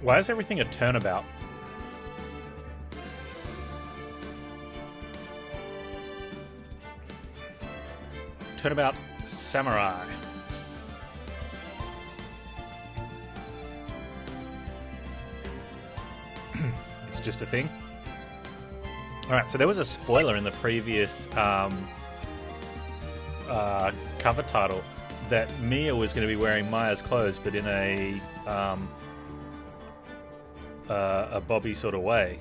Why is everything a turnabout? Turnabout Samurai. It's just a thing. Alright, so there was a spoiler in the previous cover title that Mia was going to be wearing Maya's clothes, but in a Bobby sort of way.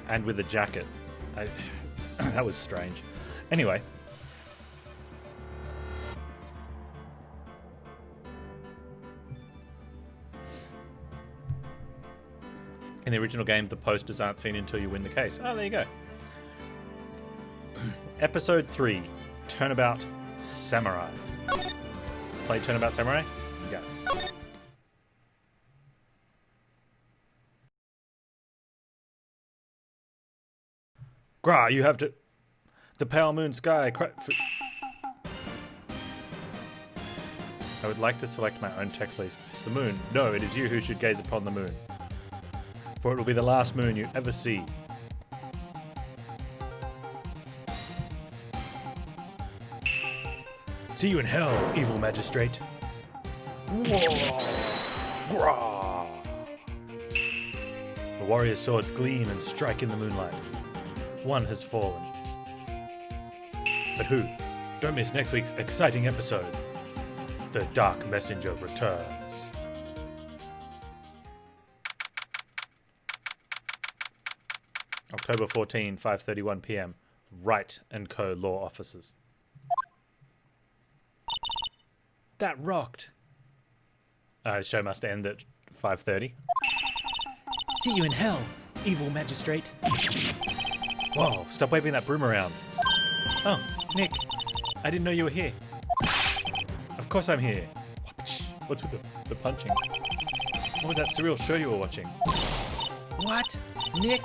And with a jacket. That was strange. Anyway. In the original game, the posters aren't seen until you win the case. Oh, there you go. Episode 3, Turnabout Samurai. Play Turnabout Samurai? Yes. Gra, you have to... The pale moon sky... I would like to select my own text, please. The moon. No, it is you who should gaze upon the moon. For it will be the last moon you ever see. See you in hell, evil magistrate. Whoa. Grah. The warrior's swords gleam and strike in the moonlight. One has fallen. But who? Don't miss next week's exciting episode. The Dark Messenger returns. October 14, 5:31 p.m. Wright & Co. Law Offices. That rocked. The show must end at 5:30. See you in hell, evil magistrate. Whoa, stop waving that broom around. Oh, Nick. I didn't know you were here. Of course I'm here. What's with the punching? What was that surreal show you were watching? What? Nick?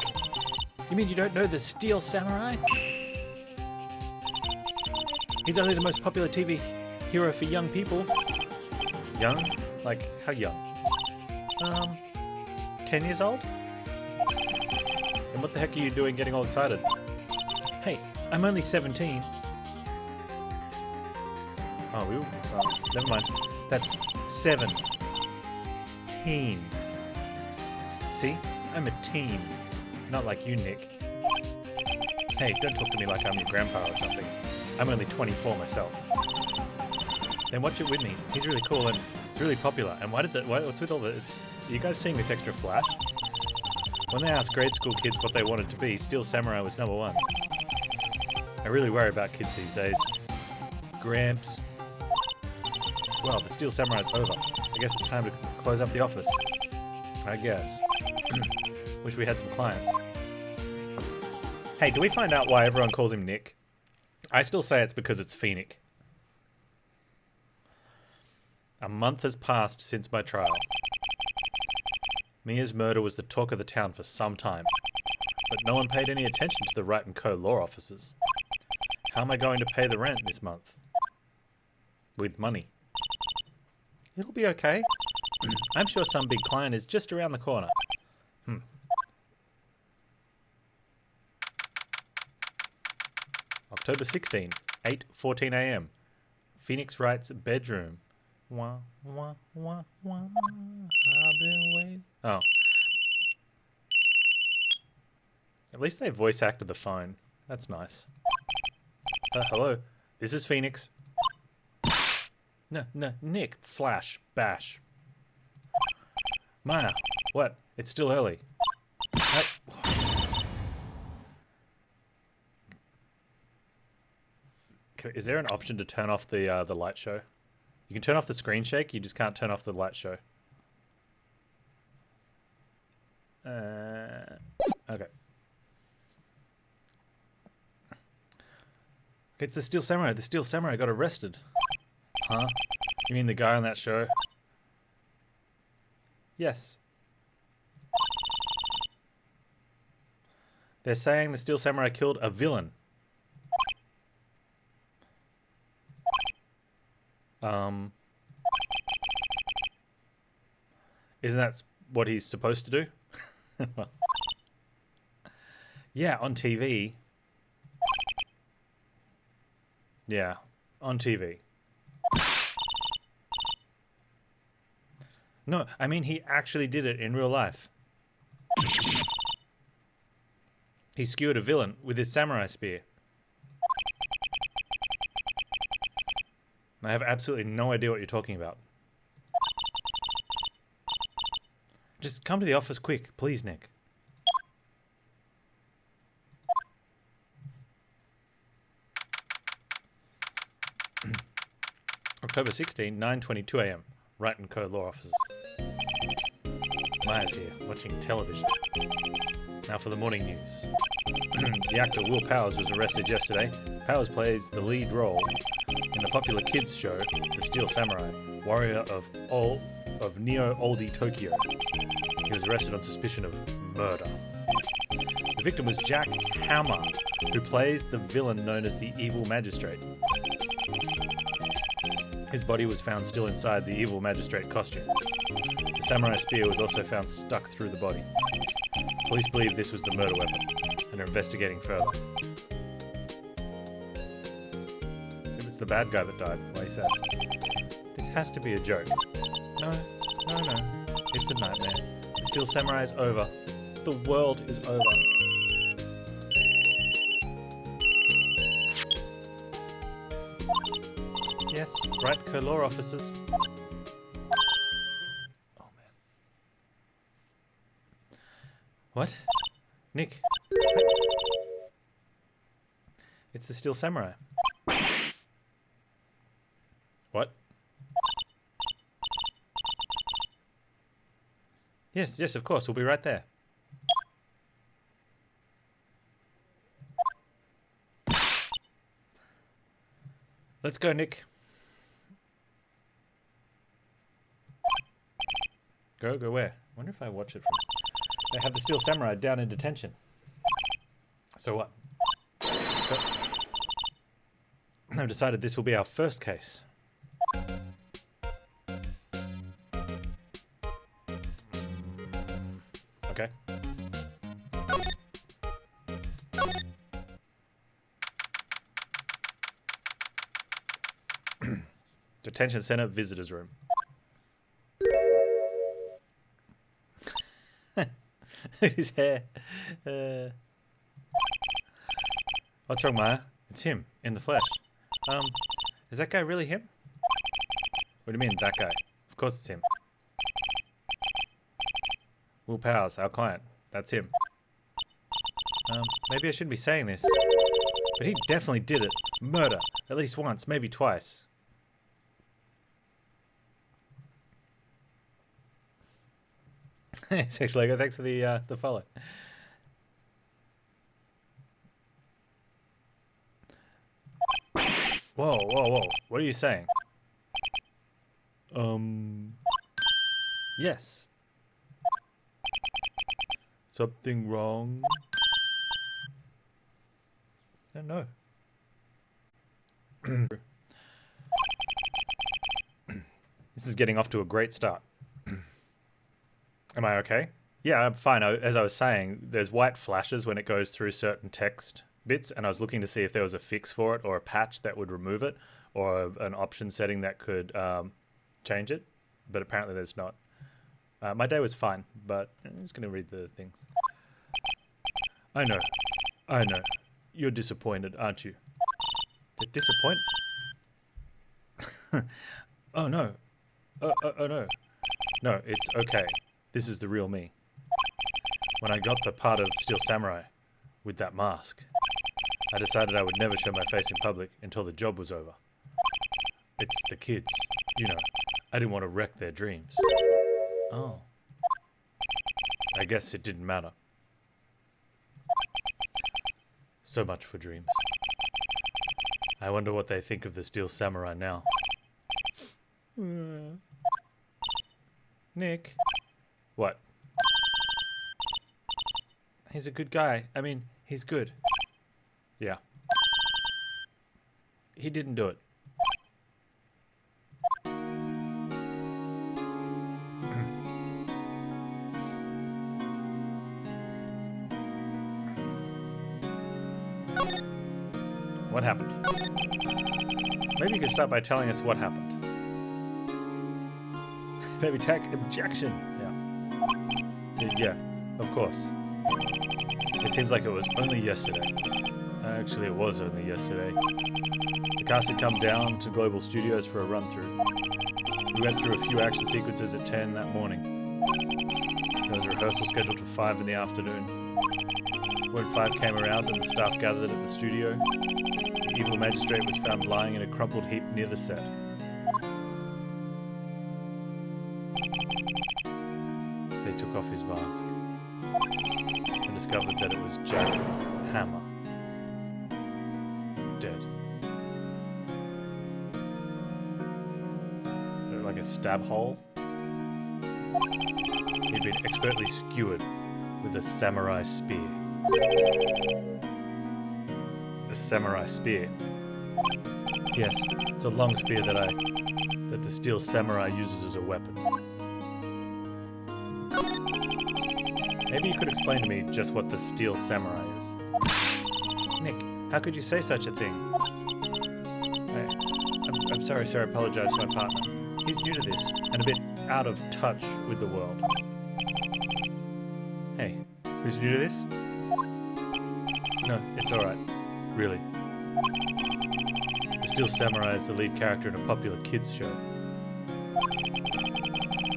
You mean you don't know the Steel Samurai? He's only the most popular TV hero for young people. Young? Like, how young? 10 years old? Then what the heck are you doing getting all excited? Hey, I'm only 17. Oh, never mind. That's 7. Teen. See? I'm a teen. Not like you, Nick. Hey, don't talk to me like I'm your grandpa or something. I'm only 24 myself. Then watch it with me. He's really cool and it's really popular. And what's with all the... Are you guys seeing this extra flash? When they asked grade school kids what they wanted to be, Steel Samurai was number 1. I really worry about kids these days. Gramps. Well, the Steel Samurai's over. I guess it's time to close up the office. I guess. Wish we had some clients. Hey, do we find out why everyone calls him Nick? I still say it's because it's Phoenix. A month has passed since my trial. Mia's murder was the talk of the town for some time, but no one paid any attention to the Wright & Co. law offices. How am I going to pay the rent this month? With money. It'll be okay. I'm sure some big client is just around the corner. October 16, 8:14 a.m. Phoenix Wright's bedroom. Wah, wah, wah, wah. I've been waiting. Oh. At least they voice acted the phone. That's nice. Hello. This is Phoenix. No, Nick. Flash. Bash. Maya. What? It's still early. Is there an option to turn off the light show? You can turn off the screen shake, you just can't turn off the light show. Okay. It's the Steel Samurai. The Steel Samurai got arrested. Huh? You mean the guy on that show? Yes. They're saying the Steel Samurai killed a villain. Um, isn't that what he's supposed to do? Yeah, on TV. Yeah, on TV. No, I mean he actually did it in real life. He skewered a villain with his samurai spear. I have absolutely no idea what you're talking about. Just come to the office quick, please, Nick. October 16, 9:22 a.m. Wright and Co. Law Offices. Maya's here, watching television. Now for the morning news. The actor Will Powers was arrested yesterday. Powers plays the lead role in the popular kids show, The Steel Samurai, warrior of Neo-Oldie Tokyo. He was arrested on suspicion of murder. The victim was Jack Hammer, who plays the villain known as the Evil Magistrate. His body was found still inside the Evil Magistrate costume. The samurai spear was also found stuck through the body. Police believe this was the murder weapon and are investigating further. If it's the bad guy that died, why he said, "This has to be a joke." No, no, no. It's a nightmare. The Steel Samurai is over. The world is over. Yes, Wright Co-Law officers. Oh man. What? Nick? It's the Steel Samurai. What? Yes, yes, of course. We'll be right there. Let's go, Nick. Go where? I wonder if I watch it from... They have the Steel Samurai down in detention. So what? I've decided this will be our first case. Okay. Detention Center Visitors Room. His hair. What's wrong, Maya? It's him, in the flesh. Is that guy really him? What do you mean, that guy? Of course it's him. Will Powers, our client. That's him. Maybe I shouldn't be saying this, but he definitely did it. Murder. At least once, maybe twice. Sexual ego, thanks for the follow. Whoa, whoa, whoa. What are you saying? Yes. Something wrong? I don't know. This is getting off to a great start. Am I okay? Yeah, I'm fine. As I was saying, there's white flashes when it goes through certain text bits, and I was looking to see if there was a fix for it or a patch that would remove it or an option setting that could change it, but apparently there's not. My day was fine, but I'm just going to read the things. I know. You're disappointed, aren't you? Disappoint? Oh no. Oh no. No, it's okay. This is the real me. When I got the part of Steel Samurai with that mask, I decided I would never show my face in public until the job was over. It's the kids, you know. I didn't want to wreck their dreams. Oh. I guess it didn't matter. So much for dreams. I wonder what they think of the Steel Samurai now. Nick. What? He's a good guy. I mean, he's good. Yeah. He didn't do it. What happened? Maybe you could start by telling us what happened. Maybe tech objection. Yeah, of course. It seems like it was only yesterday. Actually, it was only yesterday. The cast had come down to Global Studios for a run-through. We went through a few action sequences at 10 that morning. There was a rehearsal scheduled for 5 in the afternoon. When 5 came around and the staff gathered at the studio, the evil magistrate was found lying in a crumpled heap near the set. They took off his mask and discovered that it was Jack Hammer. Dead. Like a stab hole. He'd been expertly skewered with a samurai spear. A samurai spear? Yes, it's a long spear that the steel samurai uses as a weapon. Maybe you could explain to me just what the steel samurai is. Nick, how could you say such a thing? I'm sorry, sir. I apologize to my partner. He's new to this, and a bit out of touch with the world. Hey, who's new to this? No, it's alright. Really. The Steel Samurai is the lead character in a popular kids show.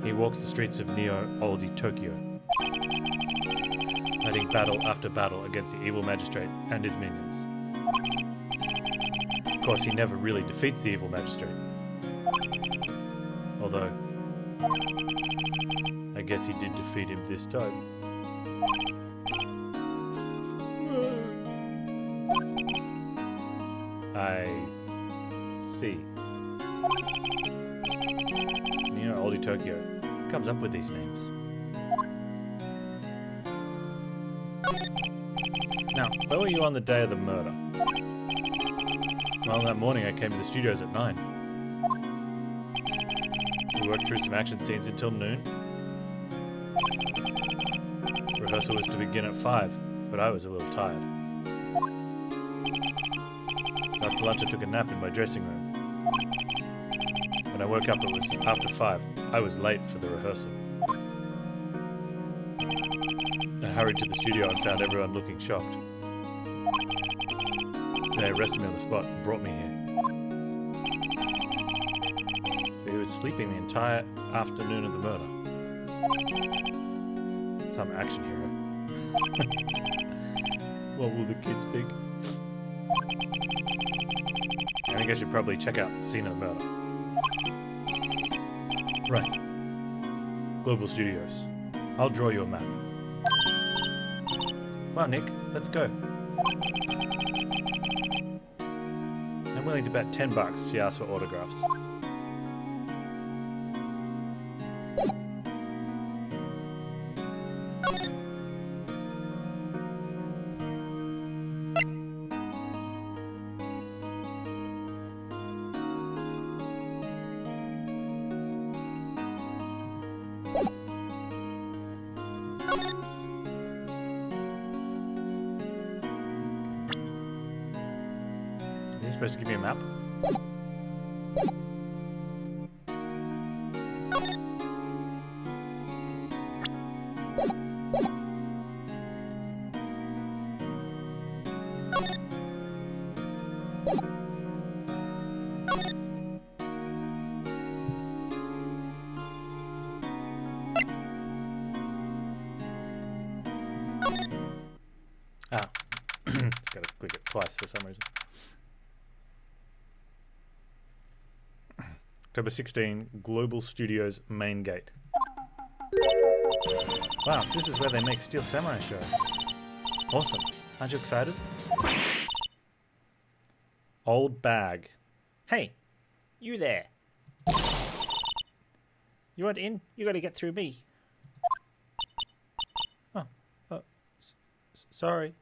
He walks the streets of Neo-Oldie Tokyo, fighting battle after battle against the evil magistrate and his minions. Of course, he never really defeats the evil magistrate. Although, I guess he did defeat him this time. I see. Oldie Tokyo. Who comes up with these names? Now, where were you on the day of the murder? Well, that morning I came to the studios at 9. We worked through some action scenes until noon. Rehearsal was to begin at 5, but I was a little tired. After lunch I took a nap in my dressing room. When I woke up it was after 5. I was late for the rehearsal. I hurried to the studio and found everyone looking shocked. They arrested me on the spot and brought me here. So he was sleeping the entire afternoon of the murder. Some action hero. What will the kids think? I think I should probably check out the scene of the murder. Right. Global Studios. I'll draw you a map. Wow, Nick, let's go. I'm willing to bet $10 she asked for autographs. Supposed to give me a map? Ah, just gotta click it twice for some reason. October 16, Global Studios main gate. Wow, so this is where they make Steel Samurai show. Awesome. Aren't you excited? Old bag. Hey, you there. You want in? You gotta get through me. Oh, sorry.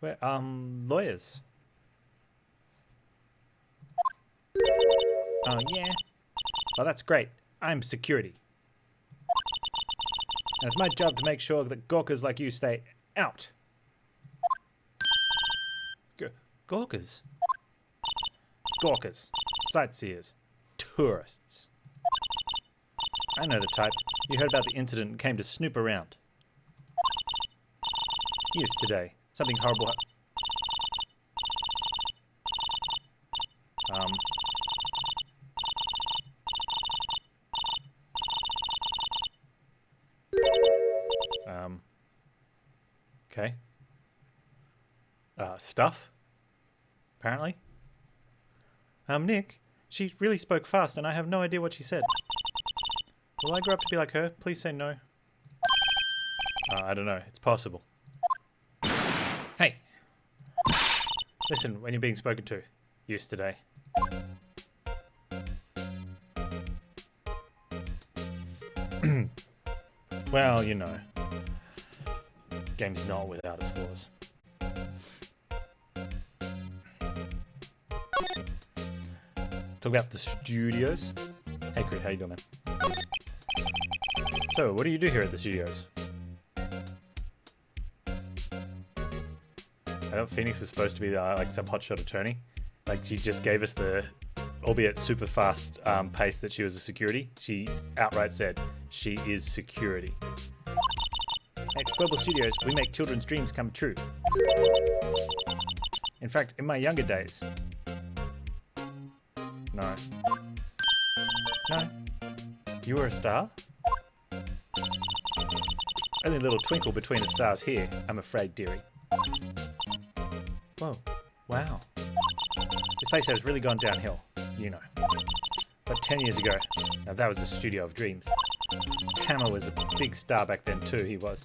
We're, lawyers. Oh, yeah? Well, that's great. I'm security. And it's my job to make sure that gawkers like you stay out. Gawkers. Gawkers. Sightseers. Tourists. I know the type. You heard about the incident and came to snoop around. Use today. Something horrible. Okay. Stuff? Apparently. Nick, she really spoke fast and I have no idea what she said. Will I grow up to be like her? Please say no. I don't know. It's possible. Hey! Listen when you're being spoken to. Use today. Well, you know. Game's not without its flaws. Talk about the studios. Hey, Crit, how you doing, man? So, what do you do here at the studios? I thought Phoenix is supposed to be like some hotshot attorney. Like, she just gave us the, albeit super fast pace that she was a security. She outright said, she is security. At Global Studios, we make children's dreams come true. In fact, in my younger days... No. No? You were a star? Only a little twinkle between the stars here, I'm afraid, dearie. Whoa. Wow. This place has really gone downhill, you know. But 10 years ago, now that was a studio of dreams. Hammer was a big star back then too, he was.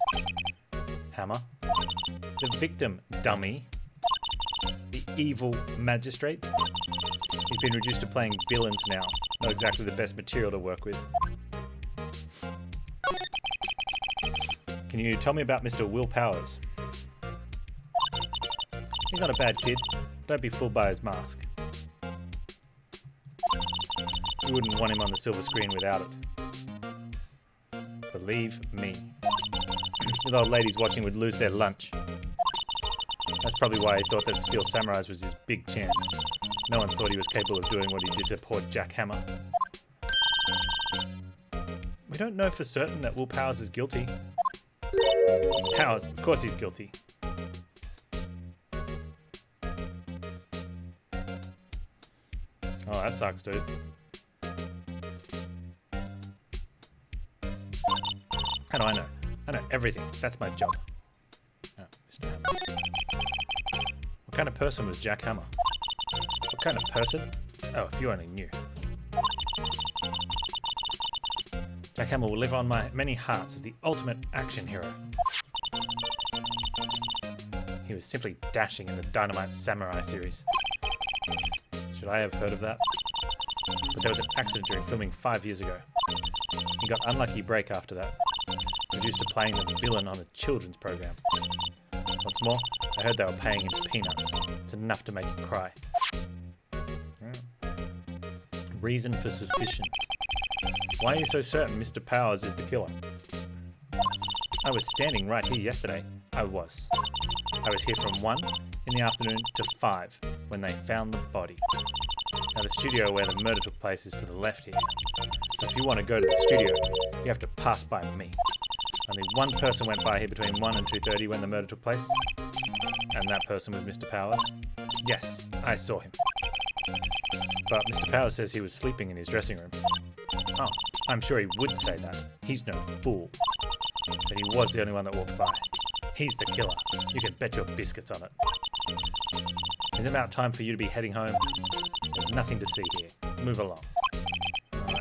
Hammer? The victim, dummy. The evil magistrate. He's been reduced to playing villains now. Not exactly the best material to work with. Can you tell me about Mr. Will Powers? He's not a bad kid. Don't be fooled by his mask. You wouldn't want him on the silver screen without it. Believe me. The old ladies watching would lose their lunch. That's probably why he thought that Steel Samurais was his big chance. No one thought he was capable of doing what he did to poor Jack Hammer. We don't know for certain that Will Powers is guilty. Powers, of course he's guilty. Oh, that sucks, dude. How do I know? I know everything. That's my job. Oh, Mr. Hammer. What kind of person was Jack Hammer? What kind of person? Oh, if you only knew. Jack Hammer will live on my many hearts as the ultimate action hero. He was simply dashing in the Dynamite Samurai series. Should I have heard of that? But there was an accident during filming 5 years ago. He got unlucky break after that. Reduced to playing the villain on a children's program. What's more, I heard they were paying him peanuts. It's enough to make you cry. Reason for suspicion. Why are you so certain Mr. Powers is the killer? I was standing right here yesterday. I was here from 1 in the afternoon to 5 when they found the body. Now the studio where the murder took place is to the left here. So if you want to go to the studio, you have to pass by me. Only one person went by here between 1 and 2:30 when the murder took place. And that person was Mr. Powers. Yes, I saw him. But Mr. Powers says he was sleeping in his dressing room. Oh, I'm sure he would say that. He's no fool. But he was the only one that walked by. He's the killer. You can bet your biscuits on it. Is it about time for you to be heading home? There's nothing to see here. Move along.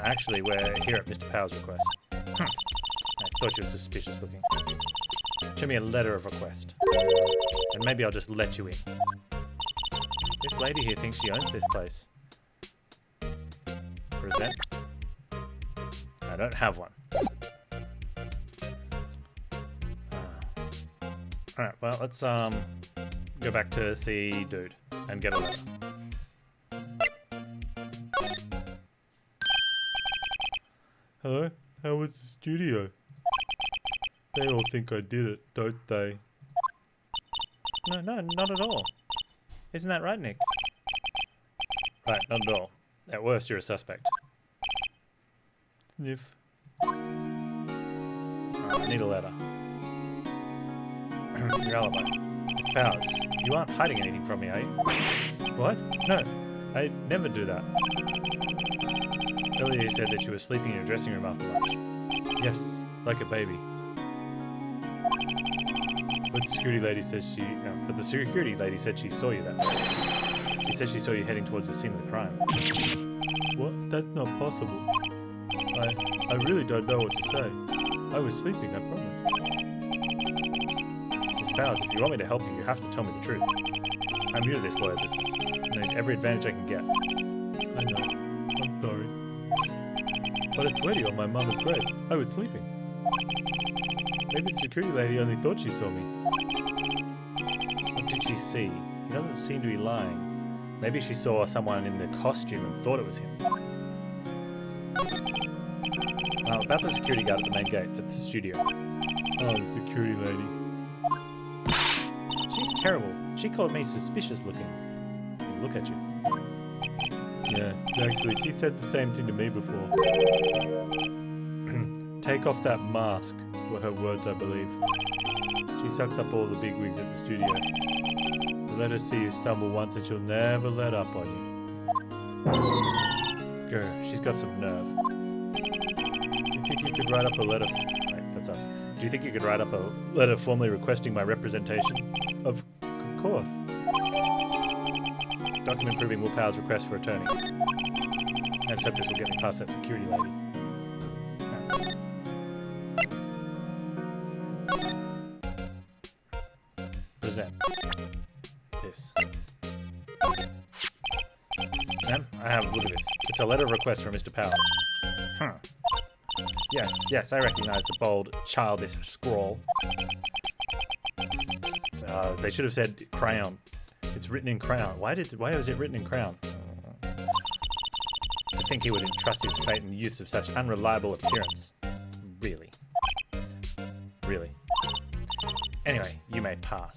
Actually, we're here at Mr. Powers' request. I thought you were suspicious looking. Show me a letter of request. And maybe I'll just let you in. This lady here thinks she owns this place. Present. I don't have one. Alright, well, let's go back to see Dude and get a letter. Hello? How was the studio? They all think I did it, don't they? No, not at all. Isn't that right, Nick? Right, not at all. At worst, you're a suspect. Sniff. I need a letter. Your alibi. Mr. Powers, you aren't hiding anything from me, are you? What? No, I never do that. Earlier you said that you were sleeping in your dressing room after lunch. Yes, like a baby. But the security lady says but the security lady said she saw you that day. She said she saw you heading towards the scene of the crime. What? That's not possible. I really don't know what to say. I was sleeping, I promise. Mr. Powers, if you want me to help you, you have to tell me the truth. I'm new to this lawyer business. I need every advantage I can get. I know. I'm sorry. But it's ready on my mama's grave. I was sleeping. Maybe the security lady only thought she saw me. What did she see? He doesn't seem to be lying. Maybe she saw someone in the costume and thought it was him. About the security guard at the main gate at the studio. Oh, the security lady. She's terrible. She called me suspicious looking. Look at you. Yeah, actually, she said the same thing to me before. Take off that mask, were her words, I believe. She sucks up all the bigwigs at the studio. Let her see you stumble once and she'll never let up on you. Grr, she's got some nerve. Do you think you could write up a letter... Wait, that's us. Do you think you could write up a letter formally requesting my representation? Of course. Document proving Will Power's request for attorney. I just hope this will get me past that security lady. Present. This. Ma'am, I have a look at this. It's a letter of request from Mr. Powers. Huh. Yes, I recognize the bold, childish scrawl. They should have said crayon. It's written in crayon. Why was it written in crayon? To think he would entrust his fate in youths of such unreliable appearance. Really. Really. Anyway, you may pass.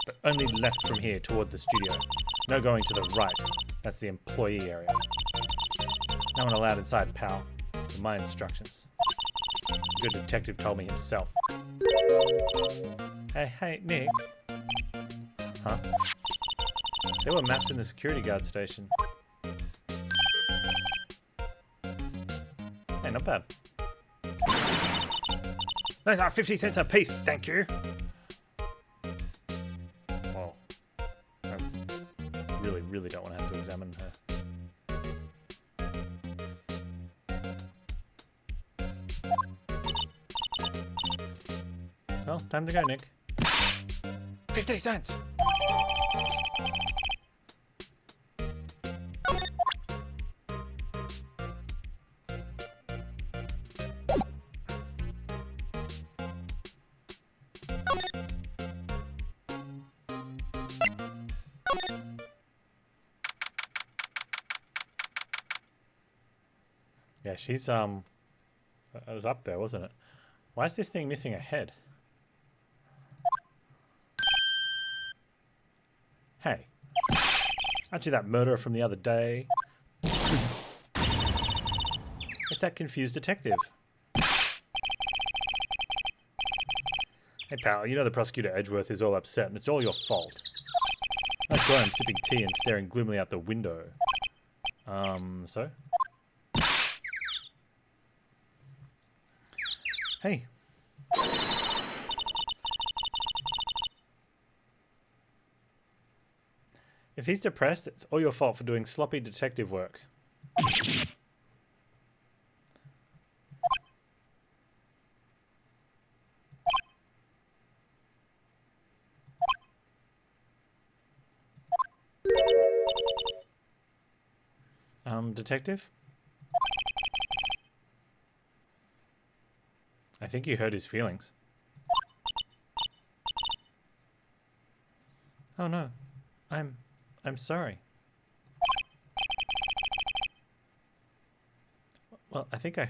But only left from here toward the studio. No going to the right. That's the employee area. No one allowed inside, pal. My instructions. The good detective told me himself. Hey, Nick. Huh? There were maps in the security guard station. Hey, not bad. Those are 50 cents a piece, thank you. Well, I really don't want to have to examine her. Well, time to go, Nick. 50 cents! Yeah, she's, it was up there, wasn't it? Why is this thing missing a head? Hey, aren't you that murderer from the other day? It's that confused detective. Hey pal, you know the prosecutor Edgeworth is all upset and it's all your fault. I saw him sipping tea and staring gloomily out the window. So? Hey. If he's depressed, it's all your fault for doing sloppy detective work. Detective? I think you hurt his feelings. Oh no. I'm sorry. Well, I think I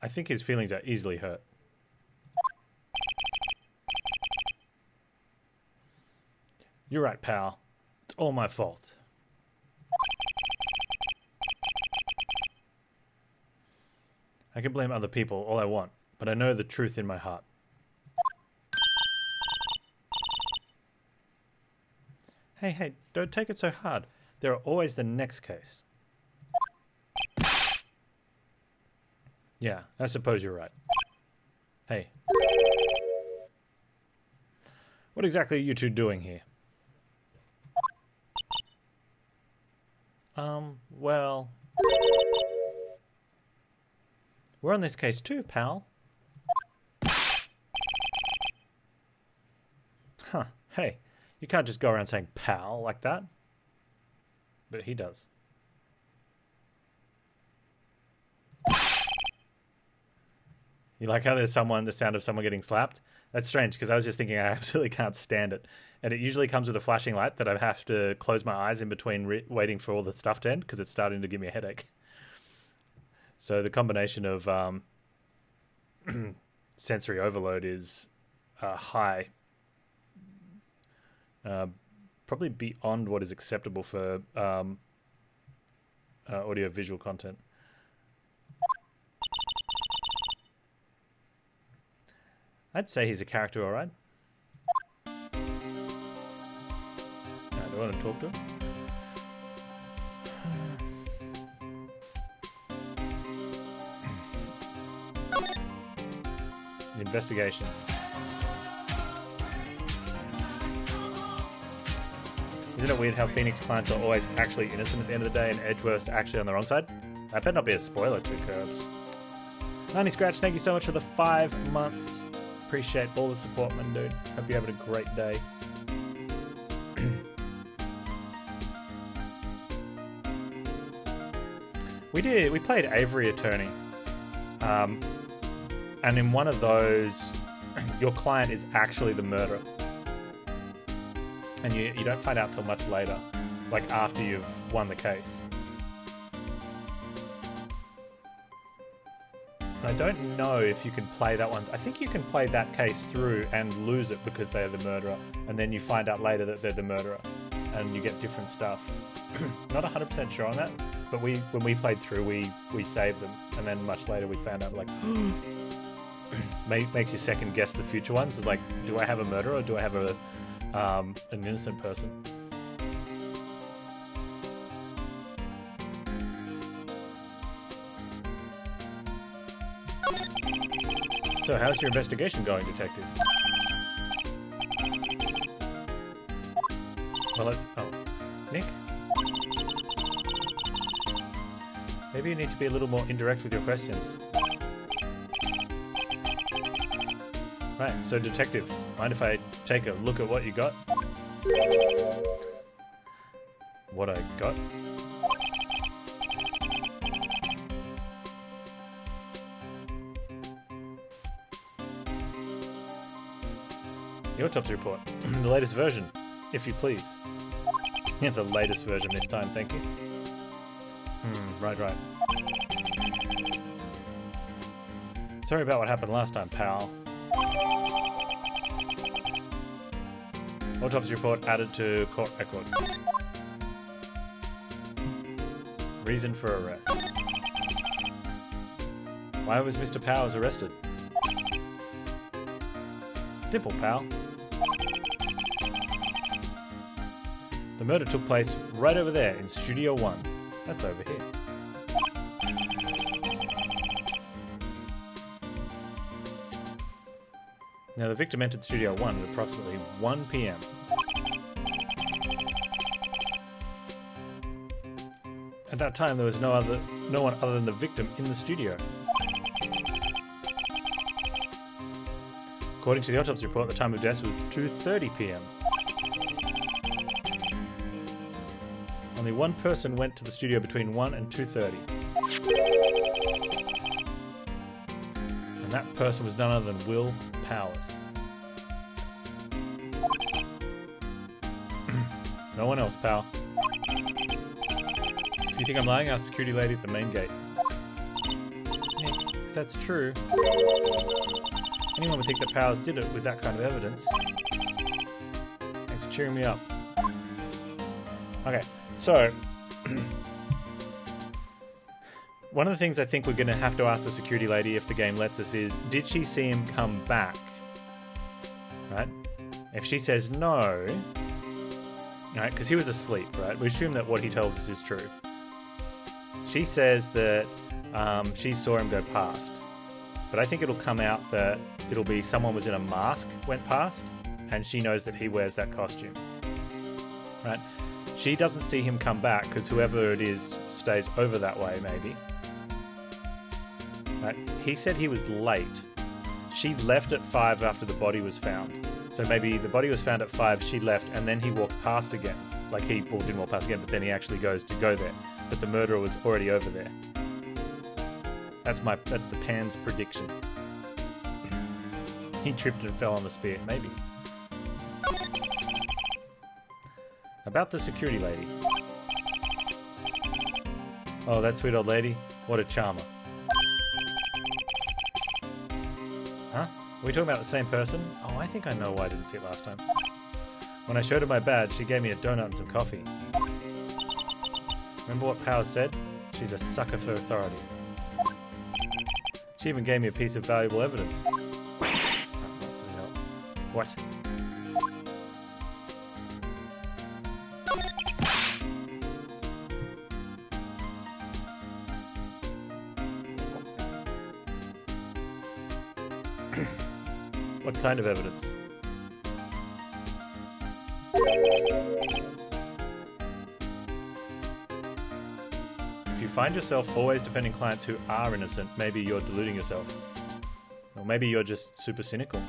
think his feelings are easily hurt. You're right, pal. It's all my fault. I can blame other people all I want, but I know the truth in my heart. Hey, don't take it so hard. There are always the next case. Yeah, I suppose you're right. Hey. What exactly are you two doing here? Well... We're on this case too, pal. Huh, hey. You can't just go around saying pal like that. But he does. You like how there's the sound of someone getting slapped? That's strange, because I was just thinking I absolutely can't stand it. And it usually comes with a flashing light that I have to close my eyes in between waiting for all the stuff to end, because it's starting to give me a headache. So the combination of sensory overload is high. Probably beyond what is acceptable for audio-visual content. I'd say he's a character, alright. Do I want to talk to him? Investigation. Isn't it weird how Phoenix clients are always actually innocent at the end of the day and Edgeworth's actually on the wrong side? That better not be a spoiler to Curbs. 90 Scratch, thank you so much for the 5 months. Appreciate all the support, man, dude. Hope you're having a great day. We played Avery Attorney. And in one of those, your client is actually the murderer. And you don't find out till much later, like after you've won the case. I don't know if you can play that one. I think you can play that case through and lose it because they're the murderer, and then you find out later that they're the murderer, and you get different stuff. Not 100% sure on that, but when we played through, we saved them, and then much later we found out, like, makes you second guess the future ones. It's like, do I have a murderer or do I have an innocent person? So, how's your investigation going, Detective? Well, let's... Oh. Nick? Maybe you need to be a little more indirect with your questions. Right, so Detective, mind if I take a look at what you got? What I got? The autopsy report. The latest version, if you please. Yeah, the latest version this time, thank you. Right. Sorry about what happened last time, pal. Autopsy report added to court record. Reason for arrest. Why was Mr. Powers arrested? Simple, pal. The murder took place right over there in Studio 1. That's over here. Now the victim entered Studio 1 at approximately 1 PM. At that time there was no one other than the victim in the studio. According to the autopsy report, the time of death was 2:30 PM. Only one person went to the studio between 1 and 2:30. And that person was none other than Will Powers. No one else, pal. If you think I'm lying, ask security lady at the main gate. Nick, if that's true, anyone would think that Powers did it with that kind of evidence. Thanks for cheering me up. Okay, so one of the things I think we're going to have to ask the security lady if the game lets us is, did she see him come back? Right? If she says no, right, because he was asleep, right? We assume that what he tells us is true. She says that she saw him go past. But I think it'll come out that it'll be someone was in a mask, went past, and she knows that he wears that costume. Right? She doesn't see him come back because whoever it is stays over that way, maybe. Right? He said he was late. She left at 5 after the body was found. So maybe the body was found at 5, she left, and then he walked past again. Like he didn't walk past again, but then he actually goes to go there. But the murderer was already over there. That's the Panz prediction. He tripped and fell on the spear, maybe. About the security lady. Oh, that sweet old lady. What a charmer. Huh? Are we talking about the same person? Oh, I think I know why I didn't see it last time. When I showed her my badge, she gave me a donut and some coffee. Remember what Powers said? She's a sucker for authority. She even gave me a piece of valuable evidence. What? What kind of evidence? If you find yourself always defending clients who are innocent, maybe you're deluding yourself. Or maybe you're just super cynical.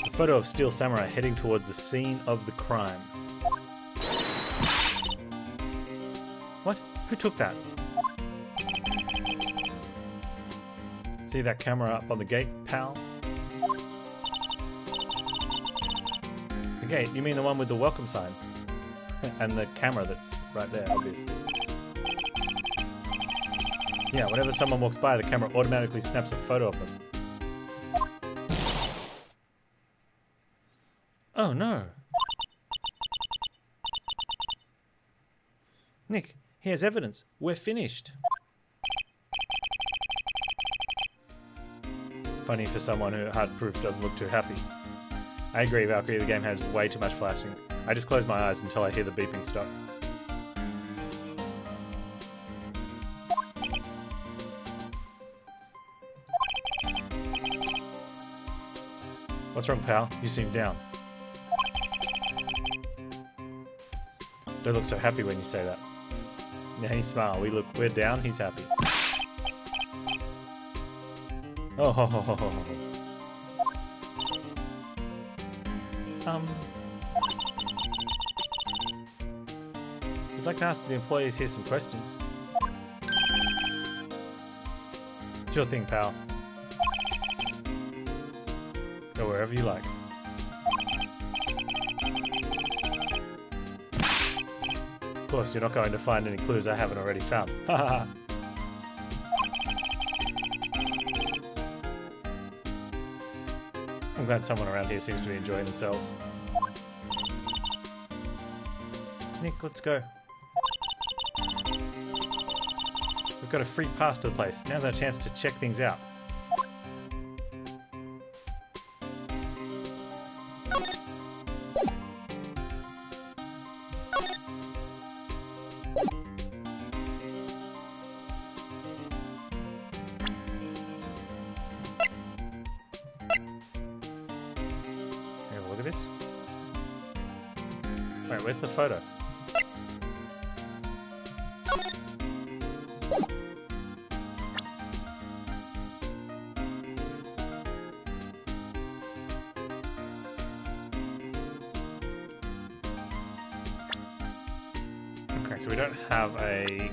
A photo of Steel Samurai heading towards the scene of the crime. What? Who took that? See that camera up on the gate, pal? The gate? You mean the one with the welcome sign? And the camera that's right there, obviously. Yeah, whenever someone walks by, the camera automatically snaps a photo of them. Oh no. Nick, here's evidence. We're finished. Funny for someone who hard proof doesn't look too happy. I agree, Valkyrie, the game has way too much flashing. I just close my eyes until I hear the beeping stop. What's wrong, pal? You seem down. Don't look so happy when you say that. Yeah, he smile. We're down, he's happy. Oh, ho, ho, ho, ho, ho. We'd like to ask the employees here some questions. Sure thing, pal. Go wherever you like. Of course, you're not going to find any clues I haven't already found. Haha. I'm glad someone around here seems to be enjoying themselves. Nick, let's go. We've got a free pass to the place. Now's our chance to check things out. Look at this. Wait, where's the photo? Okay, so we don't have a...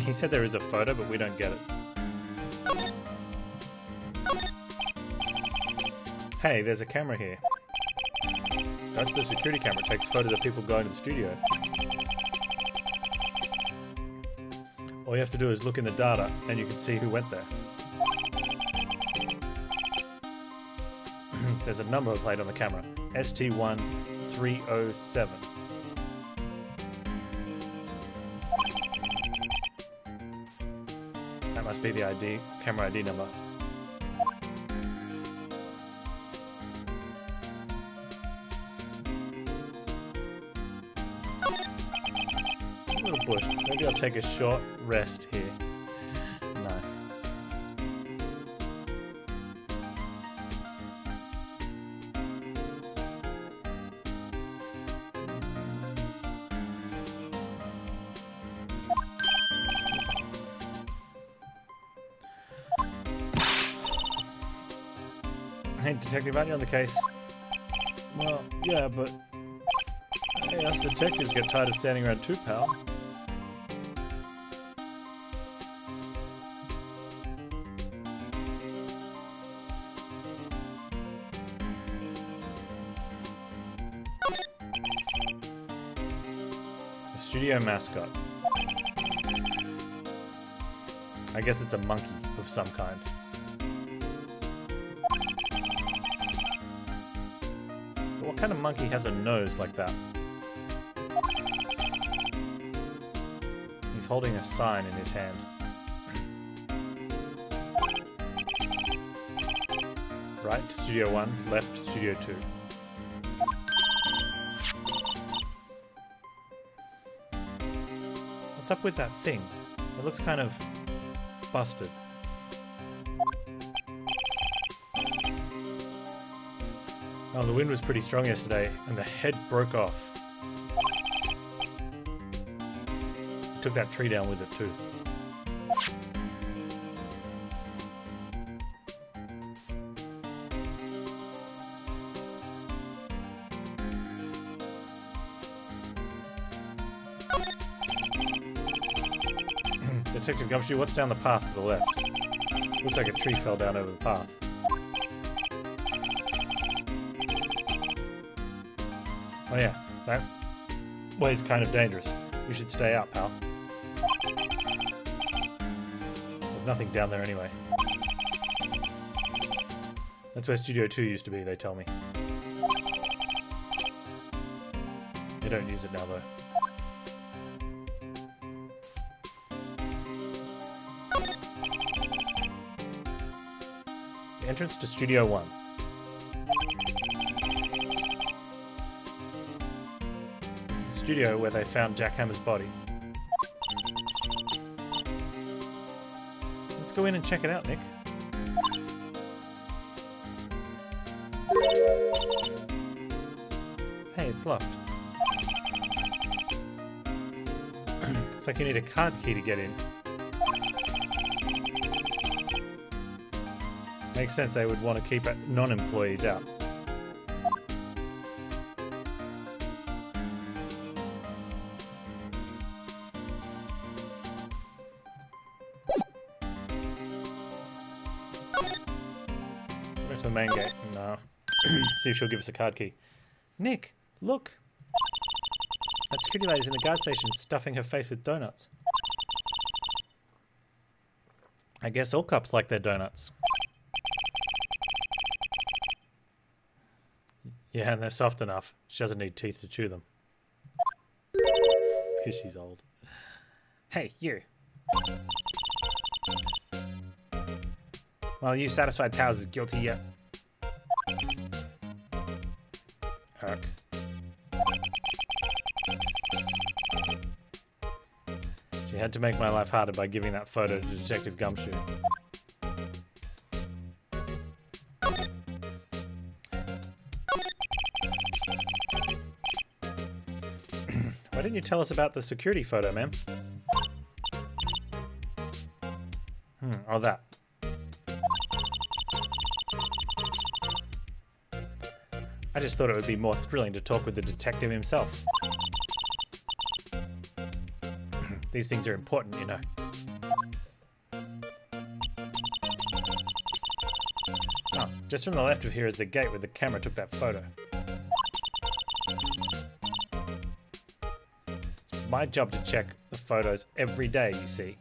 He said there is a photo, but we don't get it. Hey, there's a camera here. That's the security camera. It takes photos of people going to the studio. All you have to do is look in the data, and you can see who went there. There's a number plate on the camera. ST1307. That must be the ID, camera ID number. A little bush. Maybe I'll take a short rest here. Nice. Hey, Detective, aren't you on the case? Well, yeah, but... Hey, us detectives get tired of standing around too, pal. A studio mascot. I guess it's a monkey of some kind. What kind of monkey has a nose like that? He's holding a sign in his hand. Right, Studio 1, left, Studio 2. What's up with that thing? It looks kind of busted. Oh, the wind was pretty strong yesterday, and the head broke off. I took that tree down with it too. Detective Gumshoe, what's down the path to the left? Looks like a tree fell down over the path. Oh yeah, that way's kind of dangerous. You should stay out, pal. There's nothing down there anyway. That's where Studio 2 used to be, they tell me. They don't use it now, though. The entrance to Studio 1. Studio where they found Jack Hammer's body. Let's go in and check it out, Nick. Hey, it's locked. Looks like you need a card key to get in. Makes sense they would want to keep non-employees out. The main gate and see if she'll give us a card key. Nick, look! That security lady's in the guard station stuffing her face with donuts. I guess all cops like their donuts. Yeah, and they're soft enough. She doesn't need teeth to chew them. Because she's old. Hey, you! Well, you satisfied Powers is guilty yet. Ark. She had to make my life harder by giving that photo to Detective Gumshoe. Why didn't you tell us about the security photo, ma'am? Oh, that. I just thought it would be more thrilling to talk with the detective himself. These things are important, you know. Oh, just from the left of here is the gate where the camera took that photo. It's my job to check the photos every day, you see.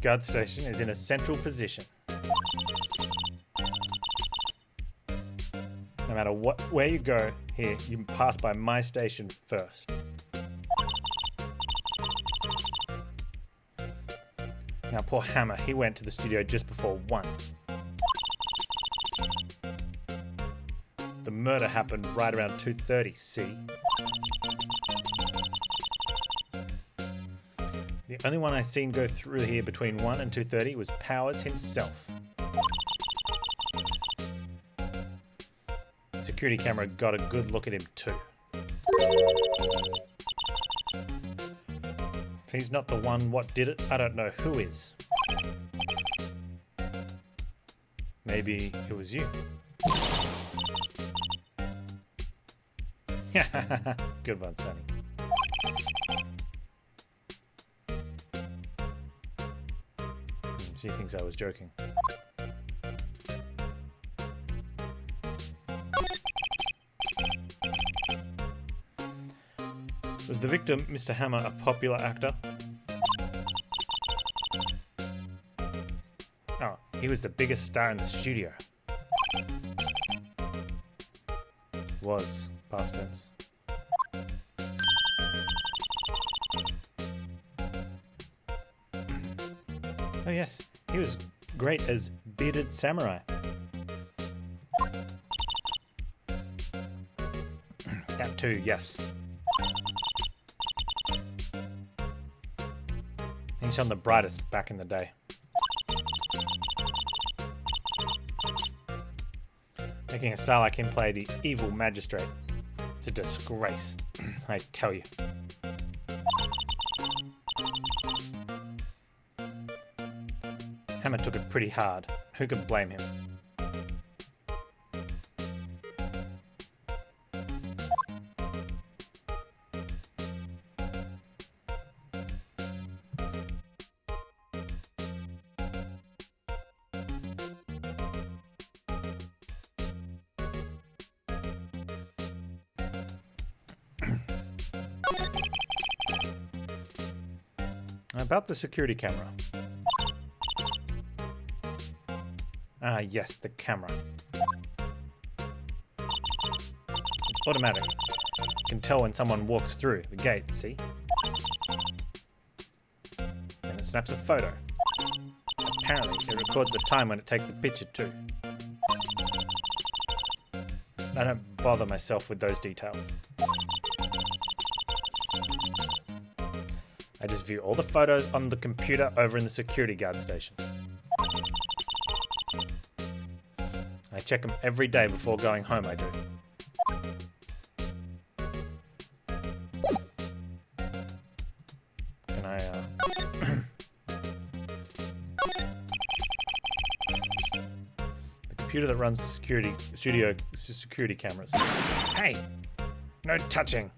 guard station is in a central position. No matter where you go here, you can pass by my station first. Now, poor Hammer, he went to the studio just before 1. The murder happened right around 2:30, see? The only one I seen go through here between 1 and 2:30 was Powers himself. The security camera got a good look at him too. If he's not the one what did it, I don't know who is. Maybe it was you. Good one, Sonny. She thinks I was joking. Was the victim, Mr. Hammer, a popular actor? Oh, he was the biggest star in the studio. Was, past tense. Oh yes, he was great as Bearded Samurai. That too, yes. He shone the brightest back in the day. Making a star like him play the evil magistrate. It's a disgrace, I tell you. Hammer took it pretty hard. Who can blame him? About the security camera. Ah, yes, the camera. It's automatic. You can tell when someone walks through the gate, see? And it snaps a photo. Apparently, it records the time when it takes the picture too. I don't bother myself with those details. I just view all the photos on the computer over in the security guard station. I check them every day before going home, I do. Can I, The computer that runs studio security cameras. Hey! No touching!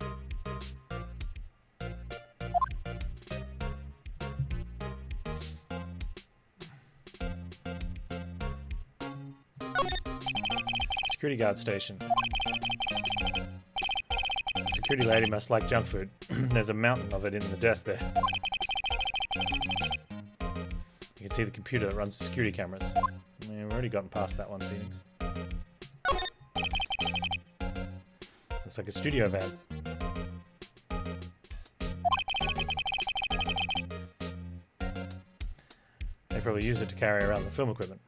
Security guard station. Security lady must like junk food. There's a mountain of it in the desk there. You can see the computer that runs the security cameras. We've already gotten past that one, Phoenix. Looks like a studio van. They probably use it to carry around the film equipment.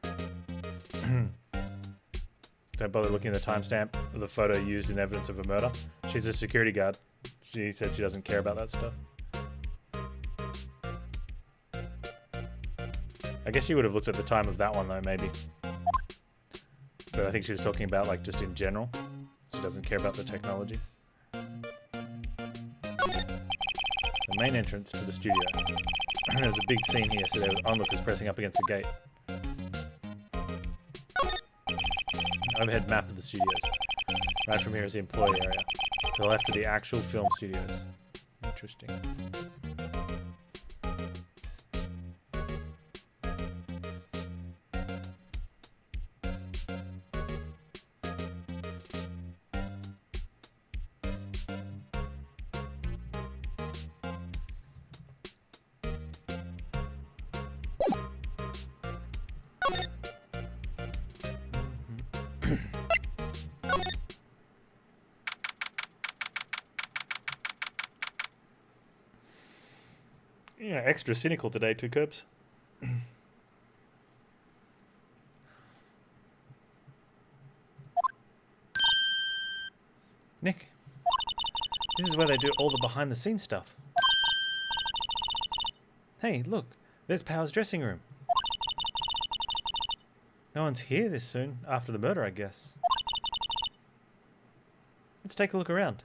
Don't bother looking at the timestamp of the photo used in evidence of a murder. She's a security guard. She said she doesn't care about that stuff. I guess she would have looked at the time of that one though, maybe. But I think she was talking about like just in general. She doesn't care about the technology. The main entrance to the studio. There's a big scene here, so there were onlookers pressing up against the gate. Overhead map of the studios. Right from here is the employee area. To the left are the actual film studios. Interesting. Yeah, extra cynical today, two curbs. Nick, this is where they do all the behind the scenes stuff. Hey, look, there's Power's dressing room. No one's here this soon, after the murder, I guess. Let's take a look around.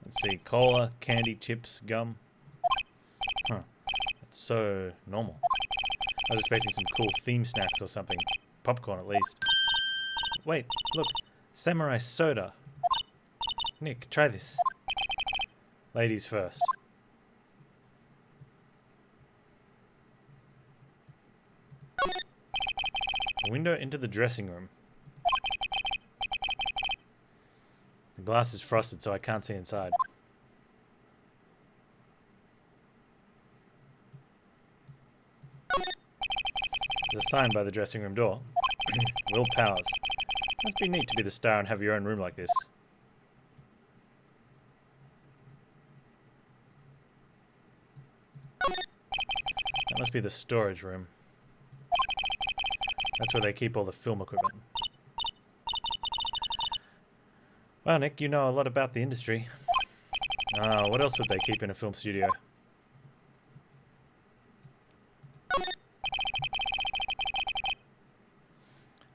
Let's see, cola, candy, chips, gum. Huh, that's so normal. I was expecting some cool theme snacks or something. Popcorn at least. Wait, look, samurai soda. Nick, try this. Ladies first. A window into the dressing room. The glass is frosted, so I can't see inside. There's a sign by the dressing room door. Will Powers. Must be neat to be the star and have your own room like this. That must be the storage room. That's where they keep all the film equipment. Well, Nick, you know a lot about the industry. What else would they keep in a film studio?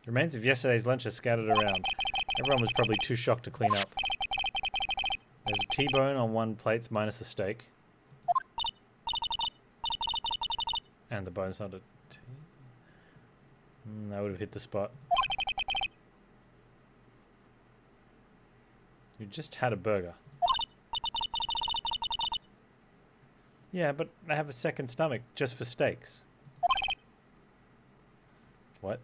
The remains of yesterday's lunch are scattered around. Everyone was probably too shocked to clean up. There's a T-bone on one plate minus the steak. And the bone's not a T. That would have hit the spot. You just had a burger. Yeah, but I have a second stomach just for steaks. What?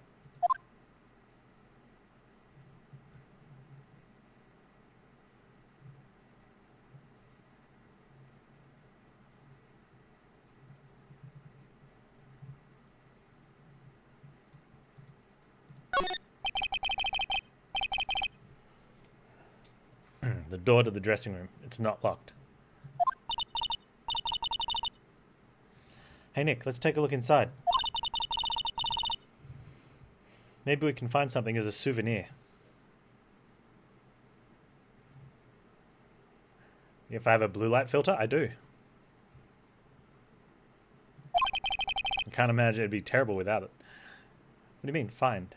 The door to the dressing room. It's not locked. Hey Nick, let's take a look inside. Maybe we can find something as a souvenir. If I have a blue light filter, I do. I can't imagine it'd be terrible without it. What do you mean, find?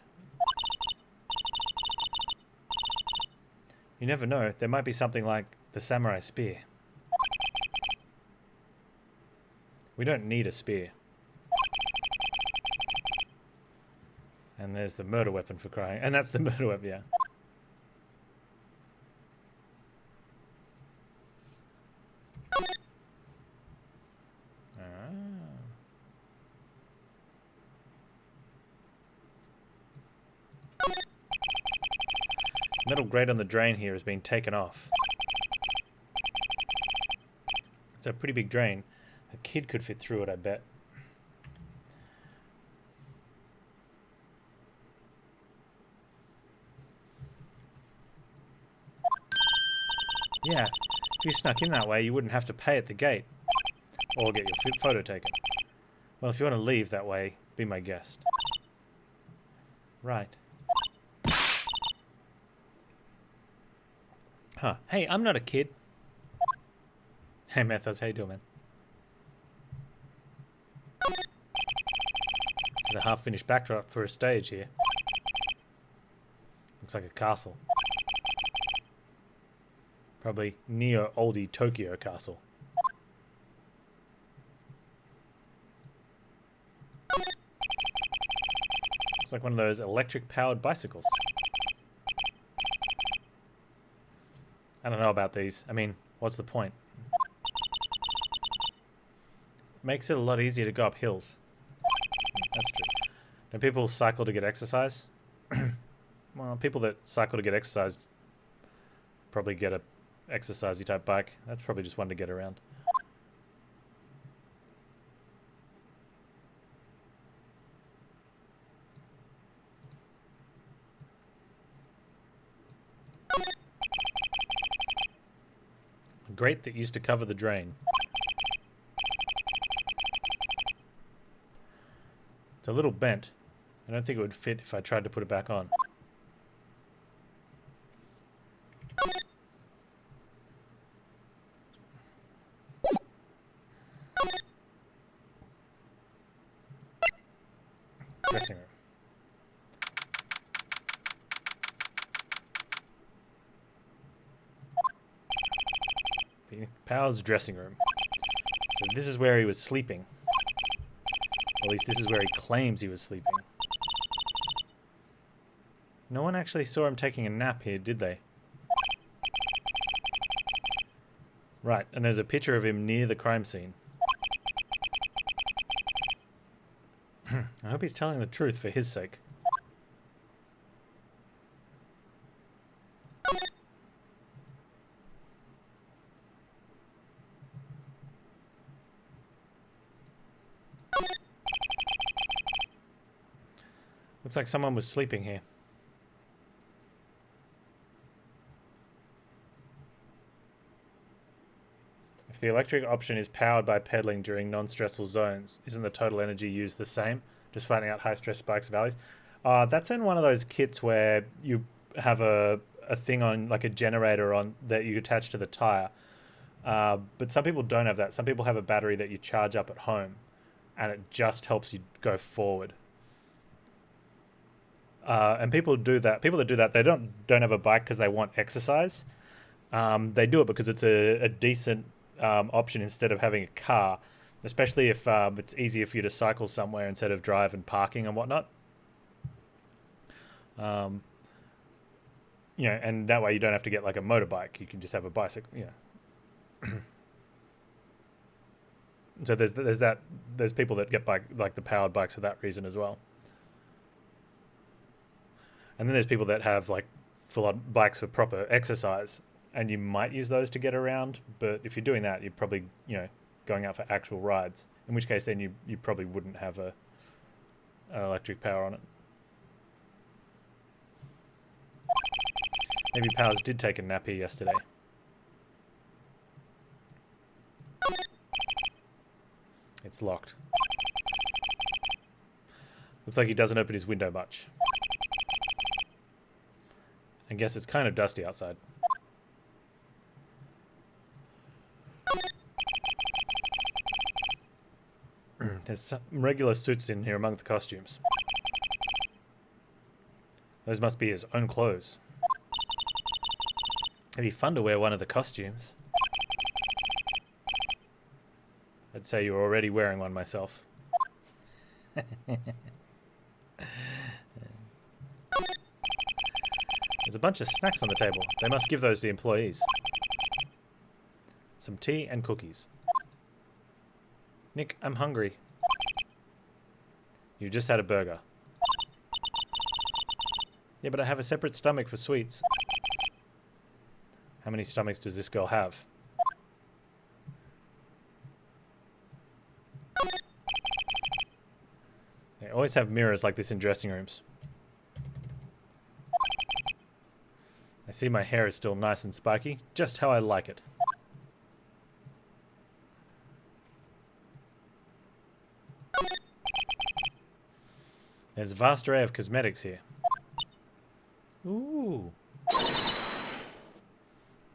You never know, there might be something like the samurai spear. We don't need a spear. And there's the murder weapon for crying. And that's the murder weapon, yeah. Metal grate on the drain here has been taken off. It's a pretty big drain. A kid could fit through it, I bet. Yeah, if you snuck in that way, you wouldn't have to pay at the gate. Or get your photo taken. Well, if you want to leave that way, be my guest. Right. Huh. Hey, I'm not a kid. Hey, Methos, how you doing, man? There's a half-finished backdrop for a stage here. Looks like a castle. Probably neo-oldie Tokyo castle. Looks like one of those electric-powered bicycles. I don't know about these. I mean, what's the point? Makes it a lot easier to go up hills. That's true. Don't people cycle to get exercise? Well, people that cycle to get exercise probably get a exercisey type bike. That's probably just one to get around. Grate that used to cover the drain. It's a little bent. I don't think it would fit if I tried to put it back on. Dressing room. Powell's dressing room. So this is where he was sleeping. Or at least this is where he claims he was sleeping. No one actually saw him taking a nap here, did they? Right, and there's a picture of him near the crime scene. I hope he's telling the truth for his sake. Looks like someone was sleeping here. If the electric option is powered by pedaling during non-stressful zones, isn't the total energy used the same? Just flattening out high-stress spikes and valleys? That's in one of those kits where you have a thing on, like a generator on that you attach to the tire. But some people don't have that. Some people have a battery that you charge up at home, and it just helps you go forward. And people do that. People that do that, they don't have a bike because they want exercise. They do it because it's a decent option instead of having a car, especially if it's easier for you to cycle somewhere instead of drive and parking and whatnot. You know, and that way you don't have to get like a motorbike. You can just have a bicycle. Yeah. So there's people that get like the powered bikes for that reason as well. And then there's people that have like full-on bikes for proper exercise, and you might use those to get around. But if you're doing that, you're probably, you know, going out for actual rides. In which case, then you probably wouldn't have an electric power on it. Maybe Powers did take a nap here yesterday. It's locked. Looks like he doesn't open his window much. I guess it's kind of dusty outside. There's some regular suits in here among the costumes. Those must be his own clothes. It'd be fun to wear one of the costumes. I'd say you're already wearing one myself. There's a bunch of snacks on the table. They must give those to the employees. Some tea and cookies. Nick, I'm hungry. You just had a burger. Yeah, but I have a separate stomach for sweets. How many stomachs does this girl have? They always have mirrors like this in dressing rooms. I see my hair is still nice and spiky, just how I like it. There's a vast array of cosmetics here. Ooh.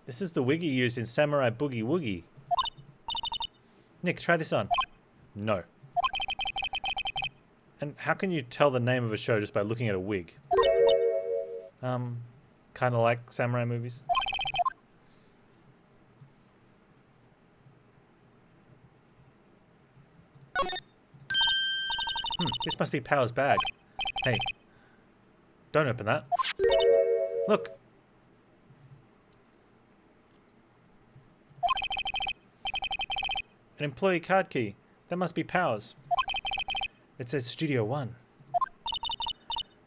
This is the wiggy used in Samurai Boogie Woogie. Nick, try this on. No. And how can you tell the name of a show just by looking at a wig? Kind of like samurai movies. This must be Power's bag. Hey, don't open that. Look. An employee card key. That must be Power's. It says Studio 1.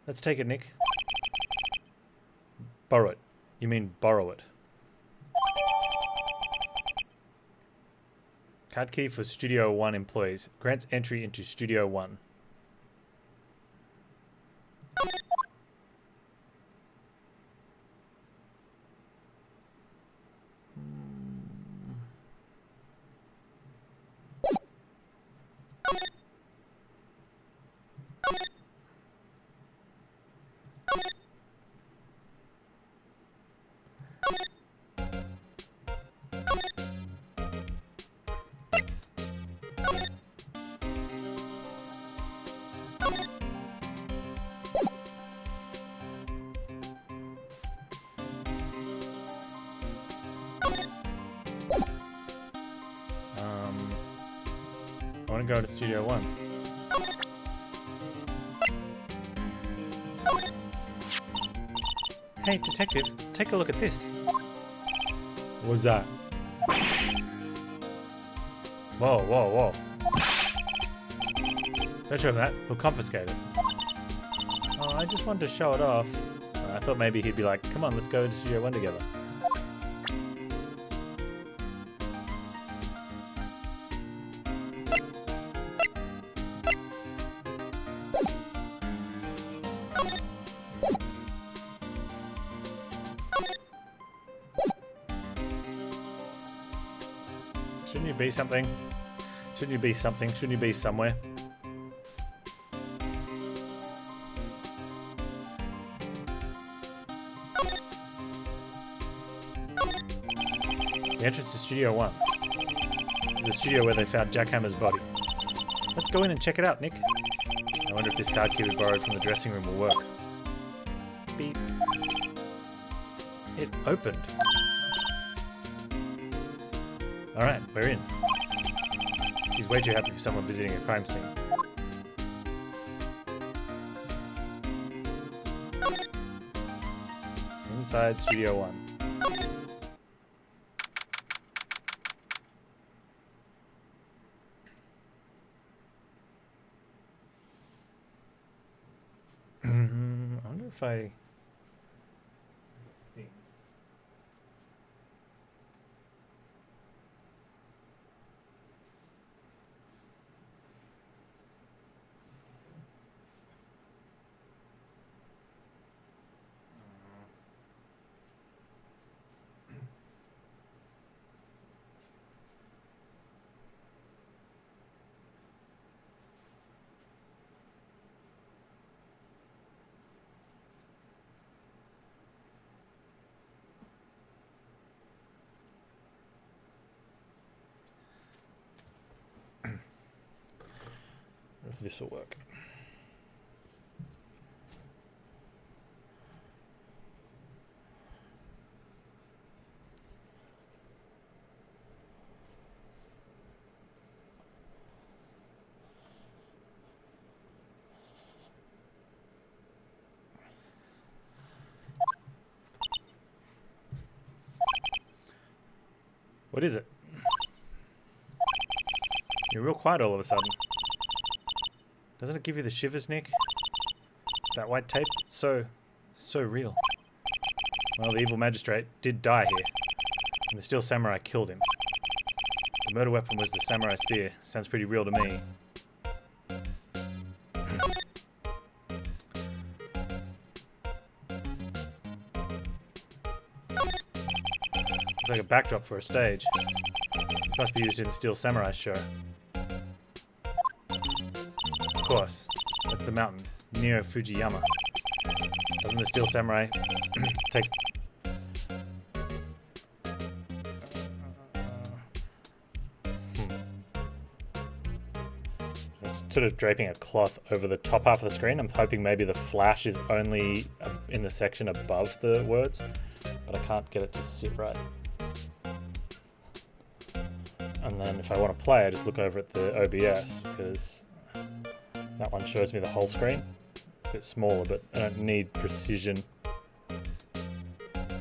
Let's take it, Nick. Borrow it. You mean borrow it. Card key for Studio One employees. Grants entry into Studio One. I want to go to Studio One. Hey, detective, take a look at this. What's that? Whoa, whoa, whoa. Don't show him that. We'll confiscate it. Oh, I just wanted to show it off. I thought maybe he'd be like, come on, let's go to Studio One together. Shouldn't you be something? Shouldn't you be something? Shouldn't you be somewhere? The entrance to Studio One. This is the studio where they found Jackhammer's body. Let's go in and check it out, Nick. I wonder if this card key we borrowed from the dressing room will work. Beep. It opened. Alright, we're in. He's way too happy for someone visiting a crime scene. Inside Studio One. I wonder if I... if this will work. What is it? You're real quiet all of a sudden. Doesn't it give you the shivers, Nick? That white tape, it's so real. Well, the evil magistrate did die here, and the steel samurai killed him. The murder weapon was the samurai spear. Sounds pretty real to me. It's like a backdrop for a stage. This must be used in the Steel Samurai show. Of course, that's the mountain, near Fujiyama. Doesn't the Steel Samurai take... It's sort of draping a cloth over the top half of the screen. I'm hoping maybe the flash is only in the section above the words, but I can't get it to sit right. And then if I want to play, I just look over at the OBS, because that one shows me the whole screen. It's a bit smaller, but I don't need precision,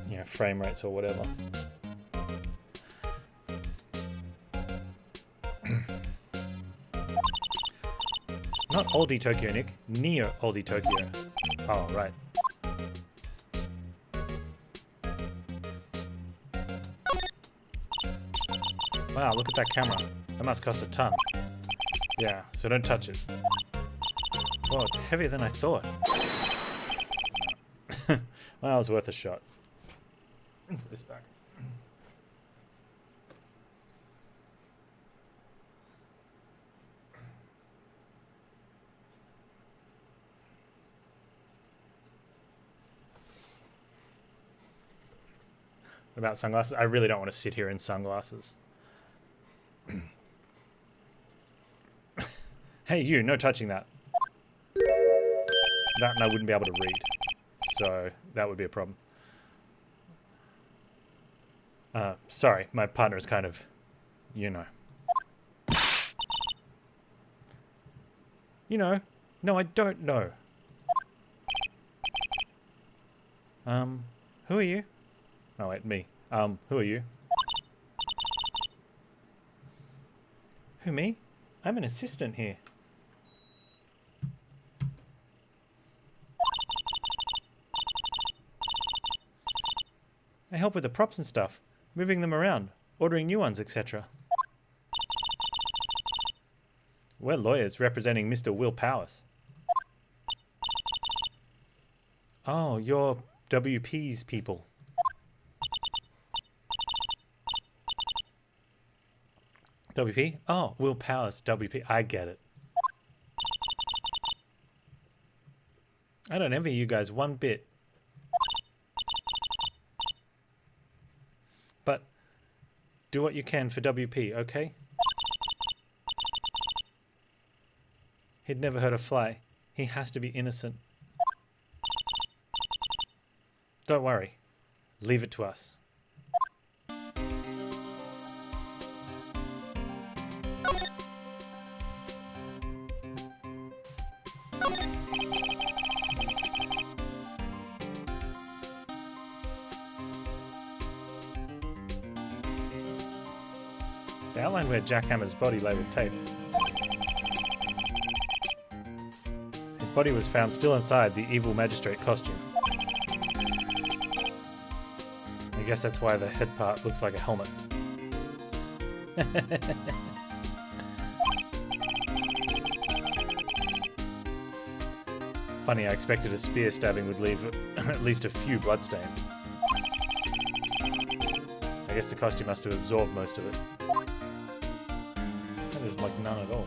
you know, frame rates or whatever. Not oldie Tokyo, Nick. Near oldie Tokyo. Oh, right. Wow, look at that camera. That must cost a ton. Yeah, so don't touch it. Well, it's heavier than I thought. Well, it was worth a shot. Put this back. About sunglasses? I really don't want to sit here in sunglasses. Hey, you, no touching that. That and I wouldn't be able to read. So, that would be a problem. Sorry, my partner is kind of, you know. You know. No, I don't know. Who are you? Oh, wait, me. Who are you? Who, me? I'm an assistant here. I help with the props and stuff, moving them around, ordering new ones, etc. We're lawyers representing Mr. Will Powers. Oh, you're WP's people. WP? Oh, Will Powers, WP. I get it. I don't envy you guys one bit. But do what you can for WP, okay? He'd never hurt a fly. He has to be innocent. Don't worry. Leave it to us. They outlined where Jack Hammer's body lay with tape. His body was found still inside the evil magistrate costume. I guess that's why the head part looks like a helmet. Funny, I expected a spear stabbing would leave at least a few bloodstains. I guess the costume must have absorbed most of it. That is like none at all.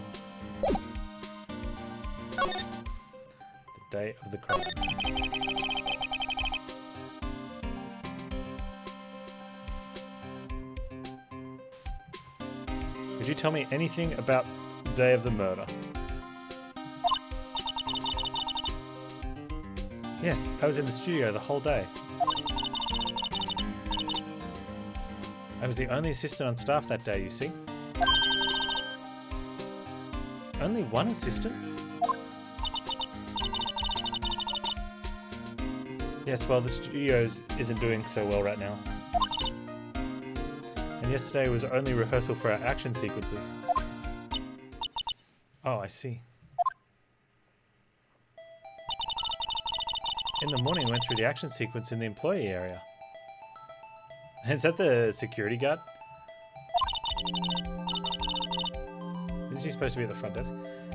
The day of the crime. Could you tell me anything about the day of the murder? Yes, I was in the studio the whole day. I was the only assistant on staff that day, you see. Only one assistant? Yes, well, the studios isn't doing so well right now. And yesterday was only rehearsal for our action sequences. Oh, I see. In the morning, I went through the action sequence in the employee area. Is that the security guard? Isn't she supposed to be at the front desk?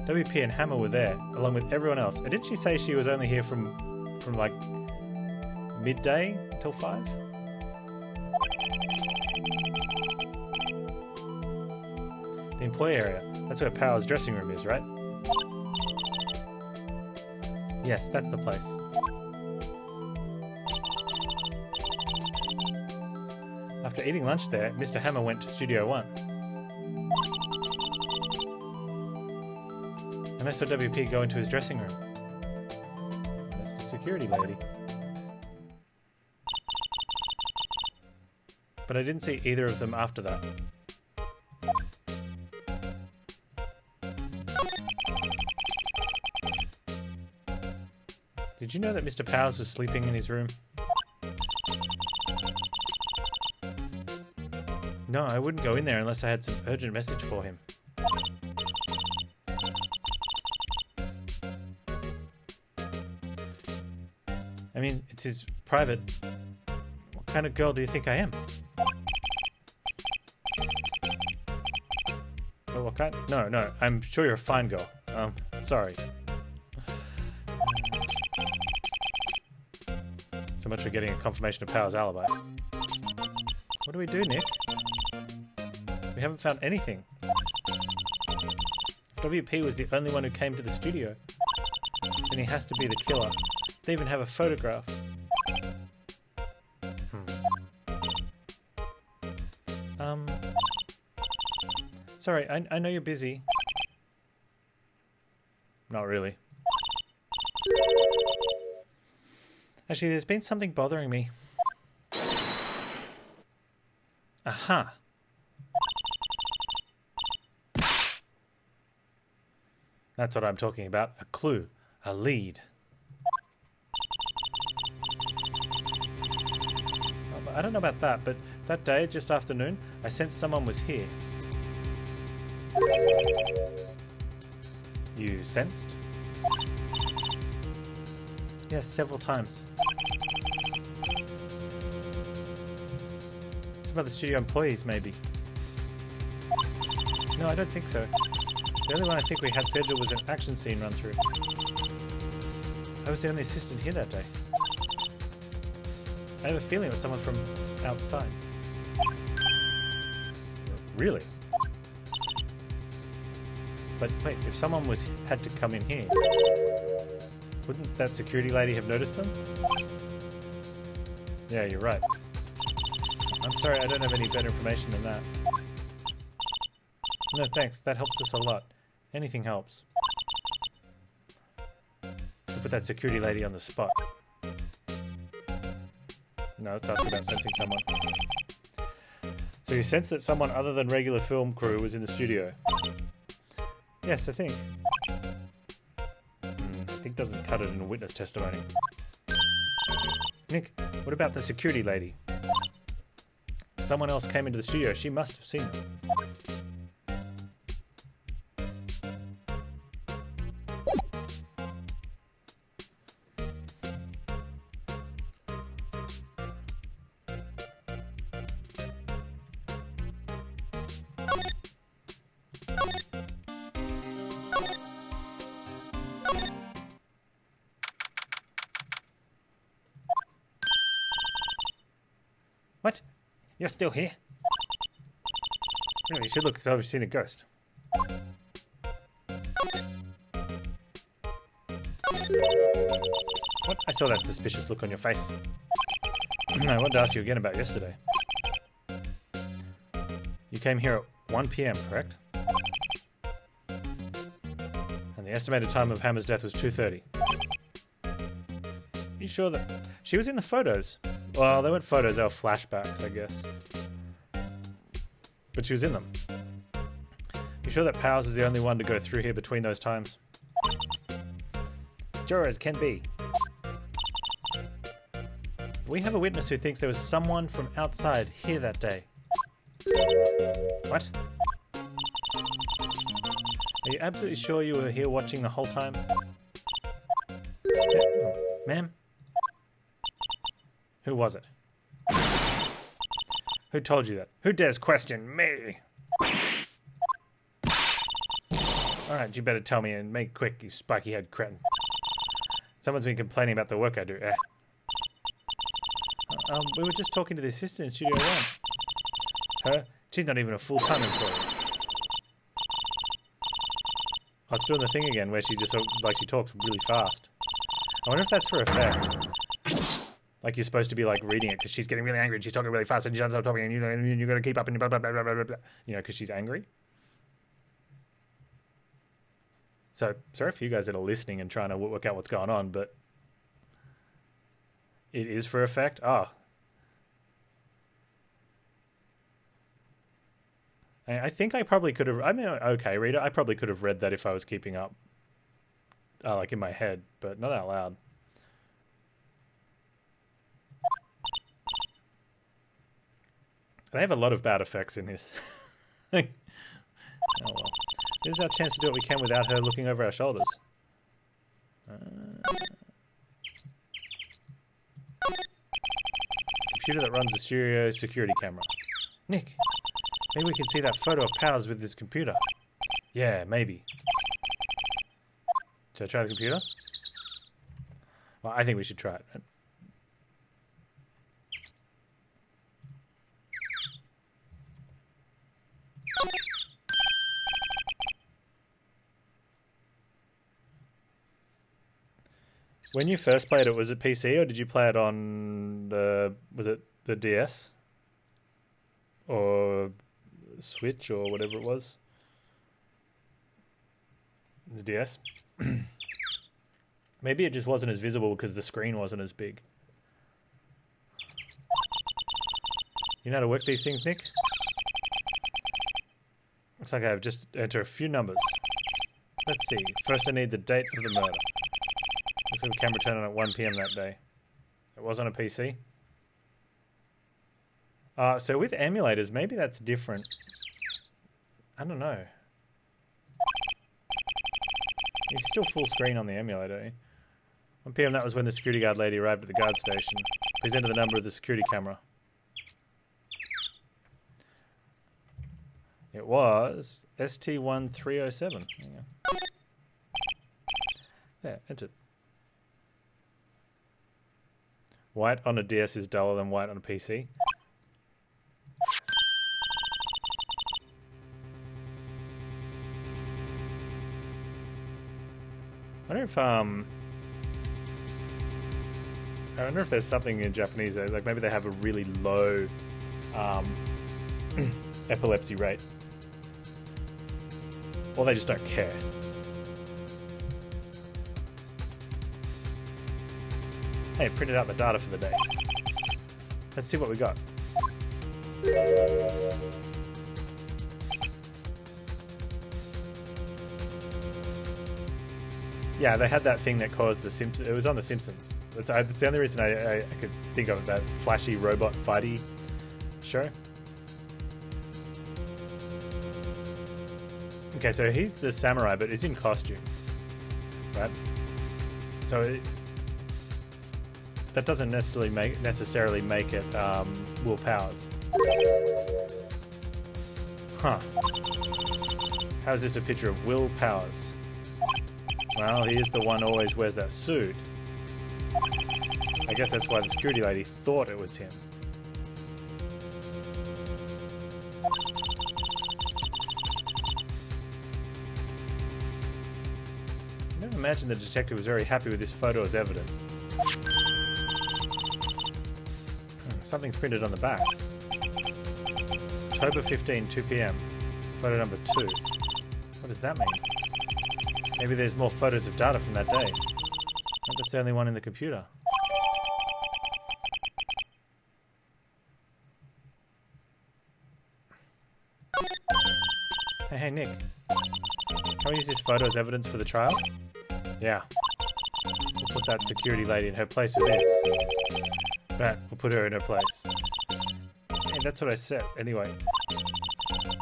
WP and Hammer were there, along with everyone else. And didn't she say she was only here from like midday till 5? The employee area. That's where Power's dressing room is, right? Yes, that's the place. After eating lunch there, Mr. Hammer went to Studio 1. And I saw WP go into his dressing room. That's the security lady. But I didn't see either of them after that. Did you know that Mr. Powers was sleeping in his room? No, I wouldn't go in there unless I had some urgent message for him. I mean, it's his private... What kind of girl do you think I am? what kind? No, no, I'm sure you're a fine girl. Sorry. So much for getting a confirmation of Power's alibi. What do we do, Nick? We haven't found anything. If WP was the only one who came to the studio, then he has to be the killer. They even have a photograph. Sorry, I know you're busy. Not really. Actually, there's been something bothering me. Aha! That's what I'm talking about. A clue. A lead. I don't know about that, but that day, just after noon, I sensed someone was here. You sensed? Yes, several times. Some other studio employees, maybe. No, I don't think so. The only one I think we had scheduled was an action scene run through. I was the only assistant here that day. I have a feeling it was someone from outside. Really? But wait, if someone had to come in here, wouldn't that security lady have noticed them? Yeah, you're right. I'm sorry, I don't have any better information than that. No, thanks. That helps us a lot. Anything helps. To put that security lady on the spot. No, let's ask about sensing someone. So you sense that someone other than regular film crew was in the studio? Yes, I think. I think doesn't cut it in a witness testimony. Nick, what about the security lady? If someone else came into the studio, she must have seen them. What? You're still here? Really, you should look as though you've seen a ghost. What? I saw that suspicious look on your face. I wanted to ask you again about yesterday. You came here at 1 PM, correct? And the estimated time of Hammer's death was 2:30. You sure that... She was in the photos. Well, they weren't photos, they were flashbacks, I guess. But she was in them. You sure that Powers was the only one to go through here between those times? Sure as can be. We have a witness who thinks there was someone from outside here that day. What? Are you absolutely sure you were here watching the whole time? Yeah. Ma'am? Who was it? Who told you that? Who dares question me? Alright, you better tell me and make quick, you spiky-head cretin. Someone's been complaining about the work I do. We were just talking to the assistant in Studio 1. Her? She's not even a full-time employee. Oh, it's doing the thing again where she just, like, she talks really fast. I wonder if that's for effect. Like, you're supposed to be, like, reading it because she's getting really angry and she's talking really fast and she doesn't stop talking and you're going to keep up and blah, blah, blah, blah, blah, blah. You know, because she's angry. So, sorry for you guys that are listening and trying to work out what's going on, but it is for effect? Oh. I think I probably could have... I mean, okay, reader, I probably could have read that if I was keeping up, like, in my head, but not out loud. They have a lot of bad effects in this. Oh well. This is our chance to do what we can without her looking over our shoulders. Computer that runs the studio security camera. Nick, maybe we can see that photo of Powers with this computer. Yeah, maybe. Should I try the computer? Well, I think we should try it. When you first played it, was it PC or did you play it on was it the DS? Or Switch or whatever it was? It was DS. Maybe it just wasn't as visible because the screen wasn't as big. You know how to work these things, Nick? Looks like I have just enter a few numbers. Let's see. First I need the date of the murder. Looks like the camera turned on at 1 PM that day. It was on a PC. So with emulators, maybe that's different. I don't know. It's still full screen on the emulator. Eh? 1 PM, that was when the security guard lady arrived at the guard station. Please enter the number of the security camera. It was ST1307. There, entered. White on a DS is duller than white on a PC. I wonder if there's something in Japanese though, like maybe they have a really low epilepsy rate. Or they just don't care. Hey, printed out the data for the day. Let's see what we got. Yeah, they had that thing that caused the Simpsons. It was on The Simpsons. That's the only reason I could think of it, that flashy robot fighty show. Okay, so he's the samurai, but he's in costume, right? So that doesn't necessarily make it Will Powers. Huh. How is this a picture of Will Powers? Well, he is the one who always wears that suit. I guess that's why the security lady thought it was him. I never imagined the detective was very happy with this photo as evidence. Something's printed on the back. October 15, 2 PM. Photo number 2. What does that mean? Maybe there's more photos of data from that day. But that's the only one in the computer. Hey, Nick. Can we use this photo as evidence for the trial? Yeah. We'll put that security lady in her place with this. Right, we'll put her in her place. Hey, that's what I said. Anyway.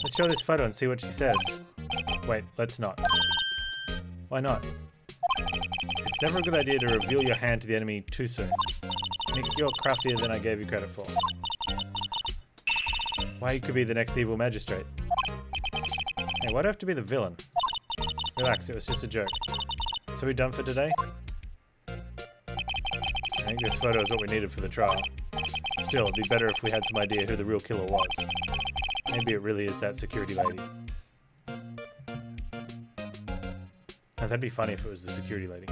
Let's show this photo and see what she says. Wait, let's not. Why not? It's never a good idea to reveal your hand to the enemy too soon. Nick, you're craftier than I gave you credit for. Why, you could be the next evil magistrate. Hey, why do I have to be the villain? Relax, it was just a joke. So we done for today? I think this photo is what we needed for the trial. Still, it'd be better if we had some idea who the real killer was. Maybe it really is that security lady. Now, that'd be funny if it was the security lady.